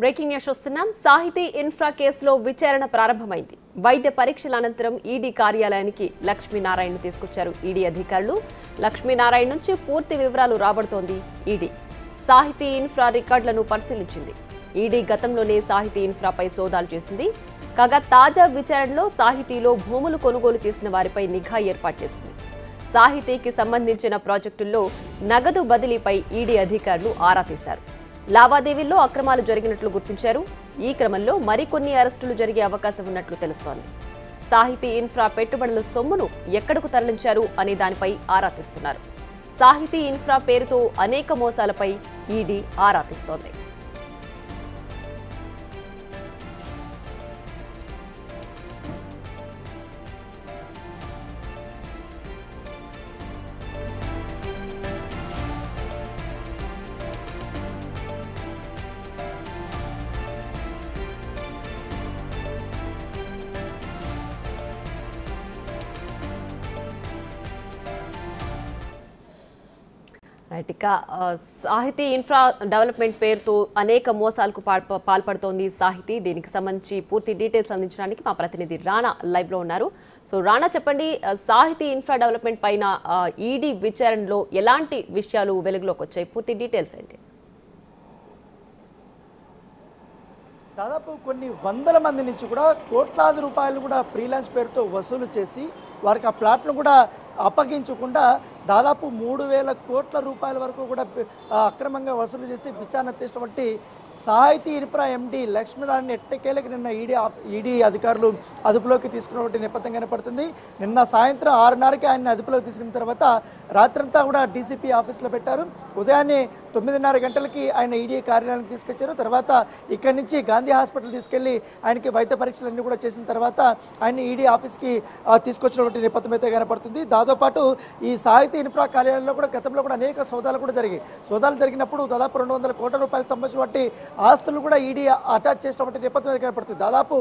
Breaking news చూస్తున్నాం. సాహితీ infra కేసులో విచారణ ప్రారంభమైంది. వైద్య పరీక్షల అనంతరం ఈడీ కార్యాలయానికి లక్ష్మీనారాయణను తీసుకొచ్చారు ఈడీ అధికారులు. లక్ష్మీనారాయణ నుంచి పూర్తి వివరాలు రాబడుతోంది ఈడీ. సాహితీ ఇన్ఫ్రా రికార్డులను పరిశీలించింది. ఈడీ గతంలోనే సాహితీ ఇన్ఫ్రాపై సోదాలు చేసింది. కాగా తాజా విచారణలో సాహితీలో భూములు కొనుగోలు చేసిన వారిపై నిఘా ఏర్పాటు చేసింది. సాహితీకి సంబంధించిన ప్రాజెక్టుల్లో నగదు బదిలీపై ఈడీ అధికారులు ఆరా తీశారు. లావాదేవీల్లో అక్రమాలు జరిగినట్లు గుర్తించారు. ఈ క్రమంలో మరికొన్ని అరెస్టులు జరిగే అవకాశం ఉన్నట్లు తెలుస్తోంది. సాహితీ ఇన్ఫ్రా పెట్టుబడుల సొమ్మును ఎక్కడకు తరలించారు అనే దానిపై ఆరా తీస్తున్నారు. సాహితీ ఇన్ఫ్రా పేరుతో అనేక మోసాలపై ఈడీ ఆరా తీస్తోంది. ఇక సాహితీ ఇన్ఫ్రా డెవలప్మెంట్ పేరుతో అనేక మోసాలకు పాల్పడుతోంది సాహితీ. దీనికి సంబంధించి పూర్తి డీటెయిల్స్ అందించడానికి మా ప్రతినిధి రాణా లైవ్ లో ఉన్నారు. సో రాణా, చెప్పండి, సాహితీ ఇన్ఫ్రా డెవలప్మెంట్ పైన ఈడీ విచారణలో ఎలాంటి విషయాలు వెలుగులోకి వచ్చాయి? పూర్తి డీటెయిల్స్ ఏంటి? దాదాపు కొన్ని వందల మంది నుంచి కూడా కోట్లాది రూపాయలు కూడా ఫ్రీలాన్స్ పేరుతో వసూలు చేసి వారికి ఆ ప్లాట్ను కూడా అప్పగించకుండా దాదాపు 3,000 కోట్ల రూపాయల వరకు కూడా అక్రమంగా వసూలు చేసి విచారణ చేసినటువంటి సాహితీ ఇన్ఫ్రా ఎండి లక్ష్మీనారాయణ ఎట్టకేలకి నిన్న ఈడీ అధికారులు అదుపులోకి తీసుకున్నటువంటి నేపథ్యం కనపడుతుంది. నిన్న సాయంత్రం 6:30కి ఆయన అదుపులోకి తీసుకున్న తర్వాత రాత్రంతా కూడా డీసీపీ ఆఫీస్లో పెట్టారు. ఉదయాన్నే 9:30 గంటలకి ఆయన ఈడీ కార్యాలయానికి తీసుకొచ్చారు. తర్వాత ఇక్కడి నుంచి గాంధీ హాస్పిటల్ తీసుకెళ్లి ఆయనకి వైద్య పరీక్షలన్నీ కూడా చేసిన తర్వాత ఆయన ఈడీ ఆఫీస్కి తీసుకొచ్చినటువంటి నేపథ్యం అయితే కనపడుతుంది. దాంతోపాటు ఈ సాహితీ ఇన్ఫ్రా కార్యాలయంలో కూడా గతంలో కూడా అనేక సోదాలు కూడా జరిగాయి. సోదాలు జరిగినప్పుడు దాదాపు 200 కోట్ల రూపాయలకు సంబంధించినటువంటి ఆస్తులు కూడా ఈడీ అటాచ్ చేసినటువంటి నేపథ్యం కనపడుతుంది. దాదాపు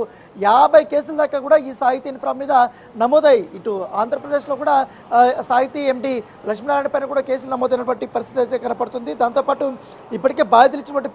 50 కేసుల దాకా కూడా ఈ సాహితీ ఇన్ఫ్రా మీద నమోదై ఇటు ఆంధ్రప్రదేశ్లో కూడా సాహితీ ఎండి లక్ష్మీనారాయణ పైన కూడా కేసులు నమోదైనటువంటి పరిస్థితి అయితే కనపడుతుంది. దాంతోపాటు ఇప్పటికే బాధితులు ఇచ్చినటువంటి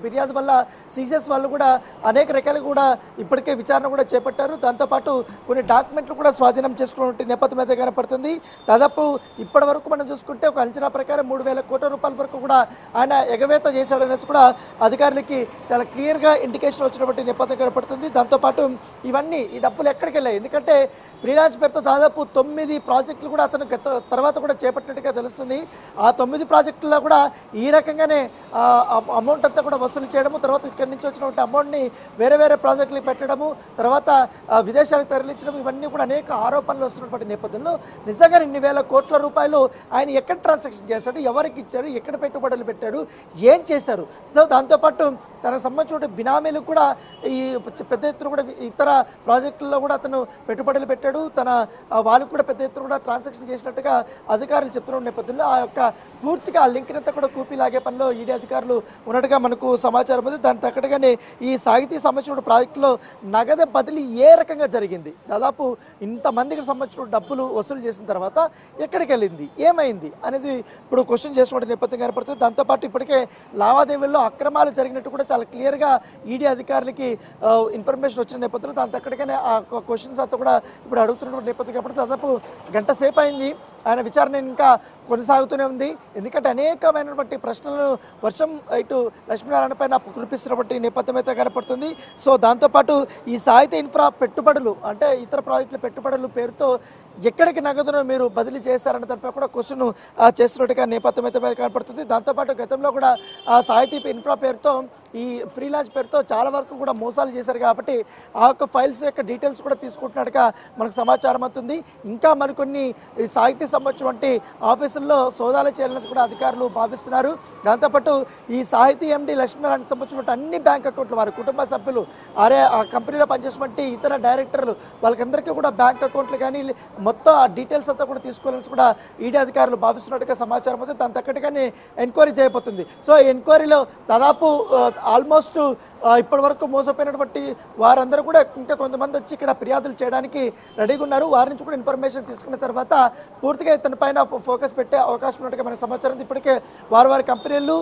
ఫిర్యాదు వల్ల సీసీఎస్ వాళ్ళు కూడా అనేక రకాలుగా కూడా ఇప్పటికే విచారణ కూడా చేపట్టారు. దాంతోపాటు కొన్ని డాక్యుమెంట్లు కూడా స్వాధీనం చేసుకున్నటువంటి నేపథ్యం అయితే కనపడుతుంది. దాదాపు ఇప్పటి వరకు మనం చూసుకుంటే ఒక అంచనా ప్రకారం 3,000 కోట్ల రూపాయల వరకు కూడా ఆయన ఎగవేత చేశాడనేసి కూడా అధికారులకి చాలా క్లియర్గా ఇండికేషన్ వచ్చినటువంటి నేపథ్యం కనపడుతుంది. దాంతోపాటు ఈ డబ్బులు ఎక్కడికి వెళ్ళాయి? ఎందుకంటే ఫ్రీలాన్స్ పేరుతో దాదాపు 9 ప్రాజెక్టులు కూడా అతను తర్వాత కూడా చేపట్టినట్టుగా తెలుస్తుంది. ఆ 9 ప్రాజెక్టుల్లో కూడా ఈ రకంగానే అమౌంట్ అంతా కూడా వసూలు చేయడము, తర్వాత ఇక్కడి నుంచి వచ్చినటువంటి అమౌంట్ని వేరే వేరే ప్రాజెక్టులకు పెట్టడము, తర్వాత విదేశాలకు తరలించడం, ఇవన్నీ కూడా అనేక ఆరోపణలు వస్తున్నటువంటి నేపథ్యంలో నిజంగా ఇన్ని వేల కోట్ల రూపాయలు ఆయన ఎక్కడ ట్రాన్సాక్షన్ చేశాడు, ఎవరికి ఇచ్చారు, ఎక్కడ పెట్టుబడులు పెట్టాడు, ఏం చేశారు? సో దాంతోపాటు తనకు సంబంధించిన బినామీలు కూడా ఈ పెద్ద ఎత్తున కూడా ఇతర ప్రాజెక్టుల్లో కూడా అతను పెట్టుబడులు పెట్టాడు. వాళ్ళకు కూడా పెద్ద ఎత్తున కూడా ట్రాన్సాక్షన్ చేసినట్టుగా అధికారులు చెప్తున్న నేపథ్యంలో ఆ యొక్క పూర్తిగా ఆ లింక్ అంతా కూడా కూపీలాగే పనిలో ఈడీ అధికారులు ఉన్నట్టుగా మనకు సమాచారం ఉంది. దాని తగ్గట్టుగానే ఈ సాహితీ సంబంధించిన ప్రాజెక్టులో నగదు బదిలీ ఏ రకంగా జరిగింది, దాదాపు ఇంతమందికి సంబంధించిన డబ్బులు వసూలు చేసిన తర్వాత ఎక్కడికి వెళ్ళింది, ఏమైంది అనేది ఇప్పుడు క్వశ్చన్ చేసినటువంటి నేపథ్యం కనపడుతుంది. దాంతోపాటు ఇప్పటికే లావాదేవీల్లో అక్రమాలు జరిగినట్టు కూడా చాలా క్లియర్గా ఈడీ అధికారులకి ఇన్ఫర్మేషన్ వచ్చిన నేపథ్యంలో దాని తగ్గట్టుగానే ఆ క్వశ్చన్స్ అంతా కూడా ఇప్పుడు అడుగుతున్న నేపథ్యం కాబట్టి దాదాపు గంట సేపు అయింది. ఆయన విచారణ ఇంకా కొనసాగుతూనే ఉంది. ఎందుకంటే అనేకమైనటువంటి ప్రశ్నలను ఇటు లక్ష్మీనారాయణ పైన కురిపిస్తున్నటువంటి నేపథ్యం అయితే కనపడుతుంది. సో దాంతోపాటు ఈ సాహిత్య ఇన్ఫ్రా పెట్టుబడులు అంటే ఇతర ప్రాజెక్టుల పెట్టుబడులు పేరుతో ఎక్కడికి నగదును మీరు బదిలీ చేశారన్న దానిపై కూడా క్వశ్చన్ చేస్తున్నట్టుగా నేపథ్యం అయితే కనపడుతుంది. దాంతోపాటు గతంలో కూడా ఆ సాహిత్య ఇన్ఫ్రా పేరుతో ఈ ఫ్రీలాన్స్ పేరుతో చాలా వరకు కూడా మోసాలు చేశారు కాబట్టి ఆ యొక్క ఫైల్స్ యొక్క డీటెయిల్స్ కూడా తీసుకుంటున్నట్టుగా మనకు సమాచారం అవుతుంది. ఇంకా మరికొన్ని సాహిత్య సంబంధించినటువంటి ఆఫీసుల్లో సోదాలు చేయాలని కూడా అధికారులు భావిస్తున్నారు. దాంతోపాటు ఈ సాహితీ ఎండి లక్ష్మీనారాయణకి సంబంధించిన అన్ని బ్యాంక్ అకౌంట్లు, వారి కుటుంబ సభ్యులు, ఆ కంపెనీలో పనిచేసినటువంటి ఇతర డైరెక్టర్లు, వాళ్ళకందరికీ కూడా బ్యాంక్ అకౌంట్లు కానీ మొత్తం ఆ డీటెయిల్స్ అంతా కూడా తీసుకోవాలని కూడా ఈడీ అధికారులు భావిస్తున్నట్టుగా సమాచారం అవుతుంది. దాని తగ్గట్టుగానే ఎంక్వైరీ చేయబోతుంది. సో ఎంక్వైరీలో దాదాపు ఆల్మోస్ట్ ఇప్పటి వరకు మోసపోయినటువంటి వారందరూ కూడా ఇంకా కొంతమంది వచ్చి ఇక్కడ ఫిర్యాదులు చేయడానికి రెడీగా ఉన్నారు. వారి నుంచి కూడా ఇన్ఫర్మేషన్ తీసుకున్న తర్వాత పూర్తిగా ఇతని పైన ఫోకస్ పెట్టే అవకాశం ఉన్నట్టుగా మనకు సమాచారం ఉంది. ఇప్పటికే వారి కంపెనీలు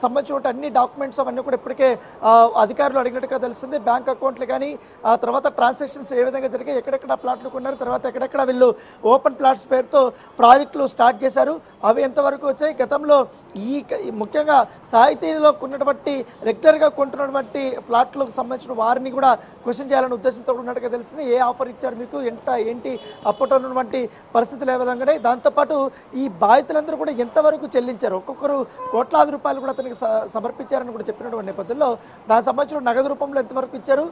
సంబంధించిన అన్ని డాక్యుమెంట్స్ అవన్నీ కూడా ఇప్పటికే అధికారులు అడిగినట్టుగా తెలుస్తుంది. బ్యాంక్ అకౌంట్లు కానీ తర్వాత ట్రాన్సాక్షన్స్ ఏ విధంగా జరిగాయి, ఎక్కడెక్కడ ప్లాట్లు కొన్నారు, తర్వాత ఎక్కడెక్కడ వీళ్ళు ఓపెన్ ప్లాట్స్ పేరుతో ప్రాజెక్టులు స్టార్ట్ చేశారు, అవి ఎంతవరకు వచ్చాయి, గతంలో ముఖ్యంగా సాహితీలో ఉన్నటువంటి రెగ్యులర్గా కొంటున్నటువంటి ఫ్లాట్లకు సంబంధించిన వారిని కూడా క్వశ్చన్ చేయాలనే ఉద్దేశంతో ఉన్నట్టుగా తెలిసింది. ఏ ఆఫర్ ఇచ్చారు మీకు, ఏంటి అప్పట్లో ఉన్నటువంటి పరిస్థితులు ఏ విధంగా, దాంతోపాటు ఈ బాధితులందరూ కూడా ఎంతవరకు చెల్లించారు, ఒక్కొక్కరు కోట్లాది రూపాయలు కూడా అతనికి సమర్పించారని కూడా చెప్పినటువంటి నేపథ్యంలో దానికి సంబంధించిన నగదు రూపంలో ఎంతవరకు ఇచ్చారు,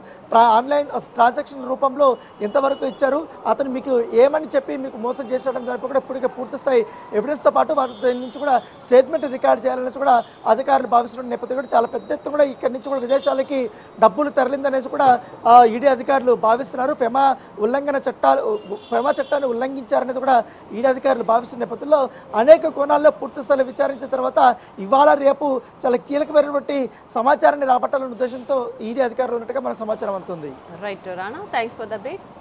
ఆన్లైన్ ట్రాన్సాక్షన్ రూపంలో ఎంతవరకు ఇచ్చారు, అతను మీకు ఏమని చెప్పి మీకు మోసం చేశాడని దానిపై కూడా ఇప్పటికే పూర్తి స్థాయి ఎవిడెన్స్తో పాటు వారి నుంచి కూడా స్టేట్మెంట్ రికార్డ్ చేయాలనేసి కూడా అధికారులు భావిస్తున్న నేపథ్యం కూడా చాలా పెద్ద ఎత్తున కూడా ఇక్కడి నుంచి కూడా విదేశాలకి డబ్బులు తరలిందనేసి కూడా ఈడీ అధికారులు భావిస్తున్నారు. ఫెమా చట్టాన్ని ఉల్లంఘించారనేది కూడా ఈడీ అధికారులు భావిస్తున్న నేపథ్యంలో అనేక కోణాల్లో పూర్తి స్థాయిలో విచారించిన తర్వాత ఇవాళ రేపు చాలా కీలకమైనటువంటి సమాచారాన్ని రాబట్టాలనే ఉద్దేశంతో ఈడీ అధికారులు ఉన్నట్టుగా మన సమాచారం అందుతుంది. Right Rana, thanks for the updates.